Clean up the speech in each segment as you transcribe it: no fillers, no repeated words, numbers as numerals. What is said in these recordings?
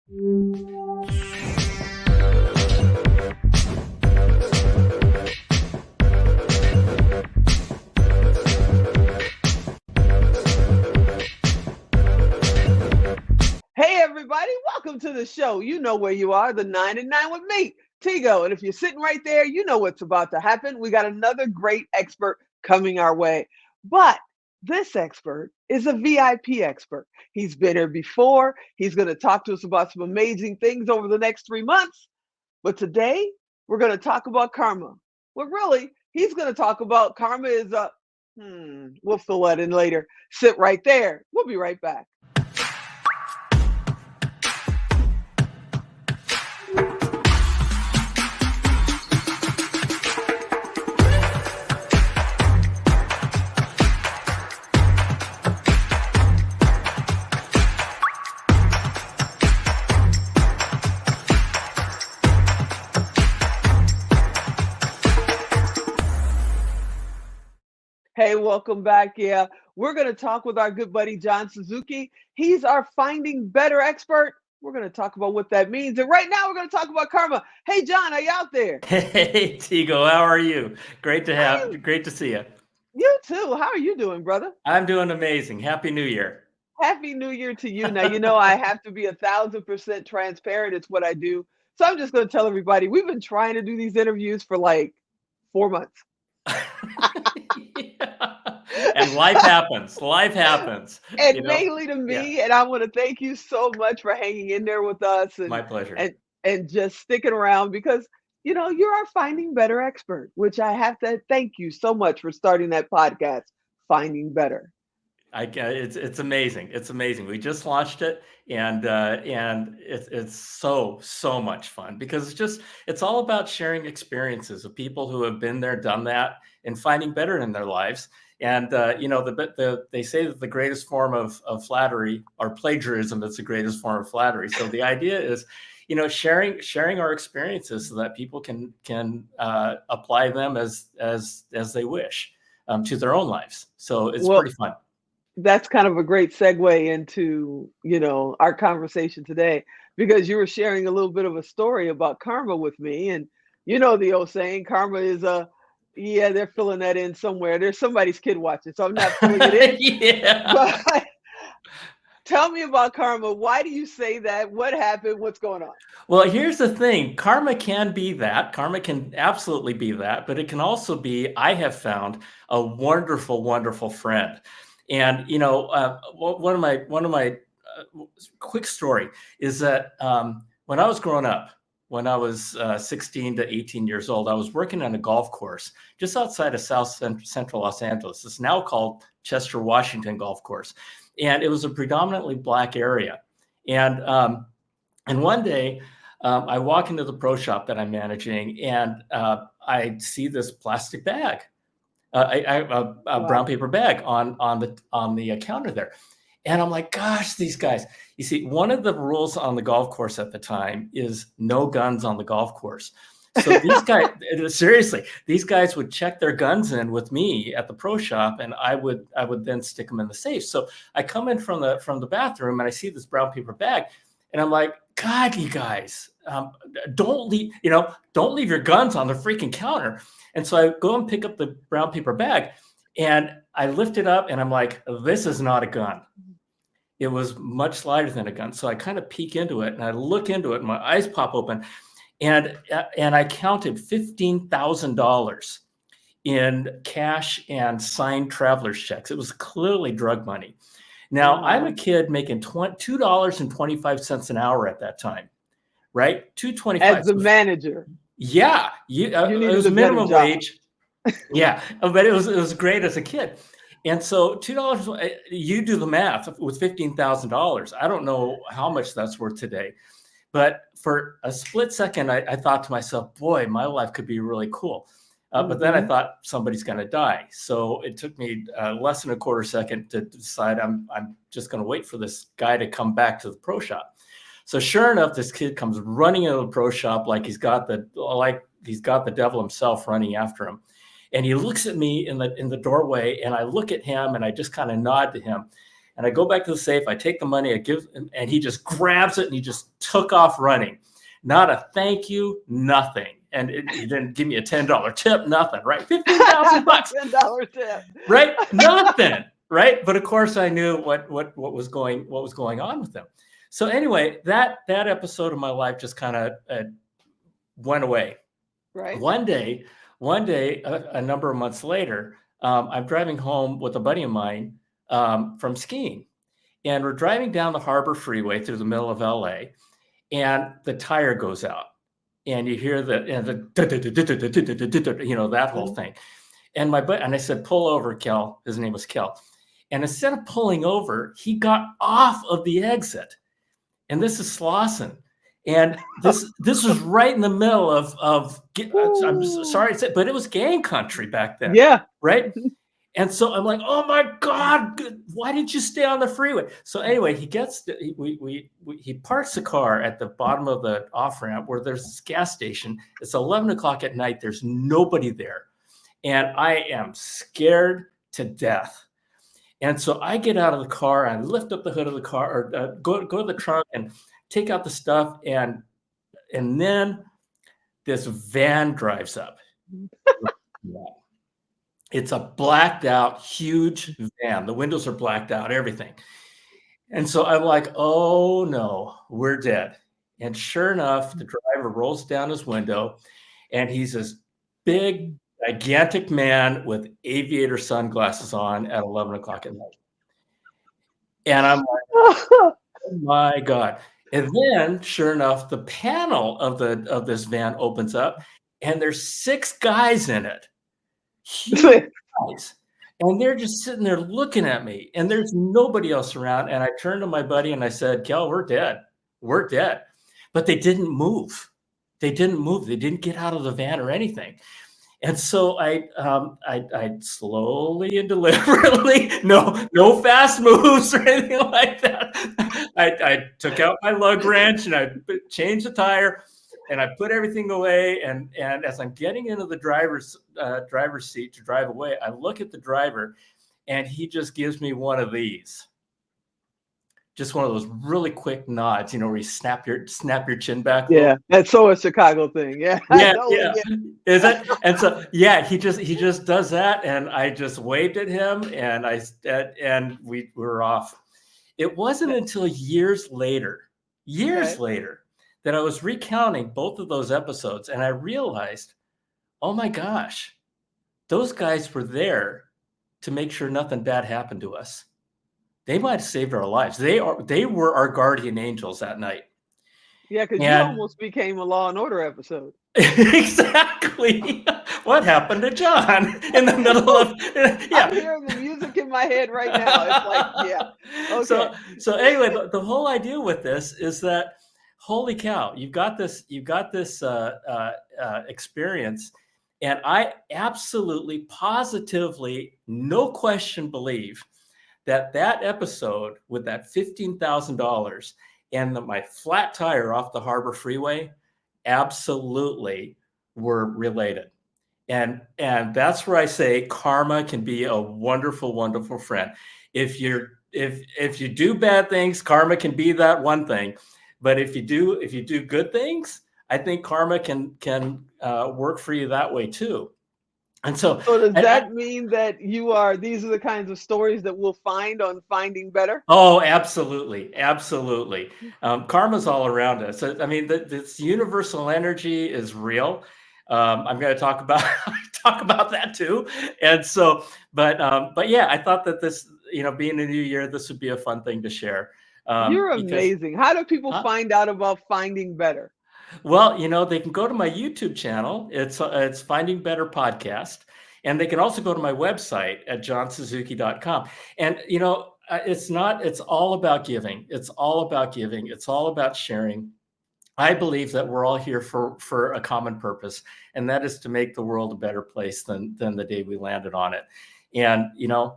Hey everybody, welcome to the show. You know where you are, the 9 and 9 with me, Tigo. And if you're sitting right there, you know what's about to happen. We got another great expert coming our way. But this expert is a VIP expert. He's been here before. He's going to talk to us about some amazing things over the next 3 months. But today, we're going to talk about karma. Well, really, he's going to talk about karma is we'll fill that in later. Sit right there. We'll be right back. Hey, welcome back. Yeah, we're going to talk with our good buddy, John Suzuki. He's our finding better expert. We're going to talk about what that means. And right now, we're going to talk about karma. Hey, John, are you out there? Hey, Tigo, how are you? Great I'm, to see you. you too. How are you doing, brother? I'm doing amazing. Happy New Year. Happy New Year to you. Now, you know, I have to be 1,000% transparent. It's what I do. So I'm just going to tell everybody we've been trying to do these interviews for like 4 months. Yeah. And life happens. Life happens. And mainly to me, and I want to thank you so much for hanging in there with us My pleasure. and just sticking around because you're our finding better expert, which I have to thank you so much for starting that podcast, Finding Better. It's amazing. It's amazing. We just launched it, and it's so much fun because it's all about sharing experiences of people who have been there, done that, and finding better in their lives. And they say that the greatest form of flattery or plagiarism is the greatest form of flattery. So the idea is, sharing our experiences so that people can apply them as they wish to their own lives. So it's pretty fun. That's kind of a great segue into, our conversation today, because you were sharing a little bit of a story about karma with me. And the old saying, karma is yeah, they're filling that in somewhere. There's somebody's kid watching, so I'm not filling it in. Yeah. But tell me about karma. Why do you say that? What happened? What's going on? Well, here's the thing. Karma can be that. Karma can absolutely be that, but it can also be, I have found, a wonderful, wonderful friend. And one of my quick story is that when I was growing up, when I was 16 to 18 years old, I was working on a golf course just outside of central Los Angeles. It's now called Chester, Washington Golf Course, and it was a predominantly Black area. And one day, I walk into the pro shop that I'm managing, and I see this plastic bag. A brown paper bag on the counter there. And I'm like, gosh, these guys. You see, one of the rules on the golf course at the time is no guns on the golf course. So these guys, seriously, these guys would check their guns in with me at the pro shop, and I would then stick them in the safe. So I come in from the bathroom, and I see this brown paper bag, and I'm like, God, you guys, don't leave your guns on the freaking counter. And so I go and pick up the brown paper bag, and I lift it up, and I'm like, this is not a gun. It was much lighter than a gun. So I kind of peek into it, and I look into it, and my eyes pop open, and I counted $15,000 in cash and signed traveler's checks. It was clearly drug money. Now, I'm a kid making $2.25 an hour at that time, right? $2.25 as the manager. Yeah, it was minimum wage. Yeah, but it was great as a kid. And so $2, you do the math with $15,000. I don't know how much that's worth today, but for a split second, I thought to myself, boy, my life could be really cool. But then I thought somebody's going to die. So it took me less than a quarter second to decide I'm just going to wait for this guy to come back to the pro shop. So sure enough, this kid comes running into the pro shop like he's got the devil himself running after him. And he looks at me in the doorway, and I look at him, and I just kind of nod to him. And I go back to the safe. I take the money. I give, and he just grabs it and he just took off running. Not a thank you, nothing. And he didn't give me a $10 tip, nothing. Right, $15,000, $10 tip. right, nothing. Right, but of course I knew what was going on with him. So anyway, that episode of my life just kind of went away. Right. One day, a number of months later, I'm driving home with a buddy of mine from skiing, and we're driving down the Harbor Freeway through the middle of LA, and the tire goes out, and you hear the that whole thing. And I said, pull over, Kel. His name was Kel. And instead of pulling over, he got off of the exit. And this is Slauson. And this was right in the middle of I'm sorry to say, but it was gang country back then. Yeah. Right. And so I'm like, oh my God, why did you stay on the freeway? So anyway, he parks the car at the bottom of the off ramp where there's this gas station. It's 11 o'clock at night. There's nobody there. And I am scared to death. And so I get out of the car, I lift up the hood of the car, or go to the trunk and take out the stuff. And then this van drives up. It's a blacked out, huge van. The windows are blacked out, everything. And so I'm like, oh no, we're dead. And sure enough, the driver rolls down his window, and he's this big, gigantic man with aviator sunglasses on at 11 o'clock at night. And I'm like, oh my God. And then sure enough, the panel of this van opens up, and there's 6 guys in it. Huge guys. And they're just sitting there looking at me, and there's nobody else around. And I turned to my buddy and I said, Kel, we're dead. We're dead. But they didn't move. They didn't get out of the van or anything. And so I slowly and deliberately, no fast moves or anything like that. I took out my lug wrench and I changed the tire, and I put everything away. And as I'm getting into the driver's seat to drive away, I look at the driver, and he just gives me one of these. Just one of those really quick nods, where you snap your chin back. Yeah, that's so a Chicago thing. Yeah, yeah. Is it? And so he just does that, and I just waved at him, and we were off. It wasn't until years later that I was recounting both of those episodes, and I realized, oh my gosh, those guys were there to make sure nothing bad happened to us. They might have saved our lives. They were our guardian angels that night. Yeah, because you almost became a Law and Order episode. Exactly. What happened to John in the middle of? Yeah. I'm hearing the music in my head right now. It's like, yeah. Okay. So anyway, the whole idea with this is that, holy cow, you've got this experience, and I absolutely, positively, no question believe that episode with that $15,000 and my flat tire off the Harbor Freeway absolutely were related. And that's where I say karma can be a wonderful, wonderful friend. If you do bad things, karma can be that one thing. But if you do good things, I think karma can work for you that way too. And so does that mean that these are the kinds of stories that we'll find on Finding Better? Oh, absolutely. Absolutely. Karma's all around us. I mean, this universal energy is real. I'm going to talk about that too. And so, but yeah, I thought that this, being a new year, this would be a fun thing to share. You're amazing. How do people find out about Finding Better? Well, they can go to my YouTube channel. It's Finding Better Podcast. And they can also go to my website at johnsuzuki.com. And, it's all about giving. It's all about giving. It's all about sharing. I believe that we're all here for a common purpose, and that is to make the world a better place than the day we landed on it. And,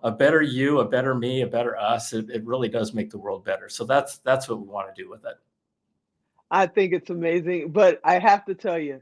a better you, a better me, a better us, it really does make the world better. So that's what we want to do with it. I think it's amazing, but I have to tell you,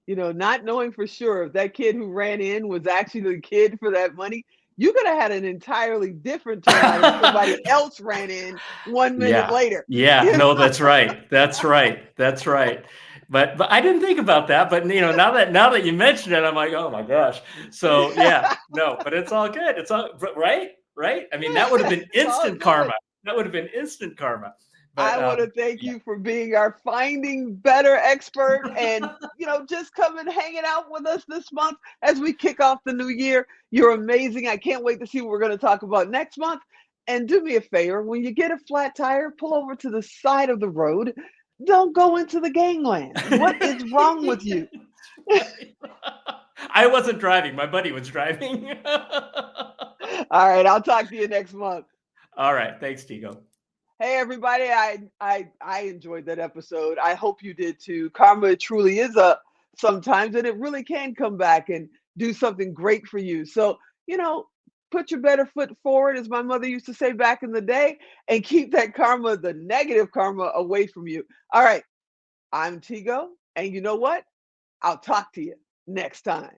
not knowing for sure if that kid who ran in was actually the kid for that money you could have had an entirely different turnout if somebody else ran in 1 minute Yeah. later. Yeah. You No, know? that's right. That's right. That's right. But I didn't think about that. But now that you mention it, I'm like, oh my gosh. So yeah, no, but it's all good. It's all right, right. I mean, that would have been It's all instant good. karma. That would have been instant karma. But I want to thank yeah. you for being our finding better expert and, just come and hanging out with us this month as we kick off the new year. You're amazing. I can't wait to see what we're going to talk about next month. And do me a favor, when you get a flat tire, pull over to the side of the road. Don't go into the gangland. What is wrong with you? Right. I wasn't driving. My buddy was driving. All right, I'll talk to you next month. All right. Thanks, Tigo. Hey everybody, I enjoyed that episode. I hope you did too. Karma truly is a sometimes, and it really can come back and do something great for you. So, you know, put your better foot forward, as my mother used to say back in the day, and keep that karma, the negative karma, away from you. All right, I'm Tigo, and you know what? I'll talk to you next time.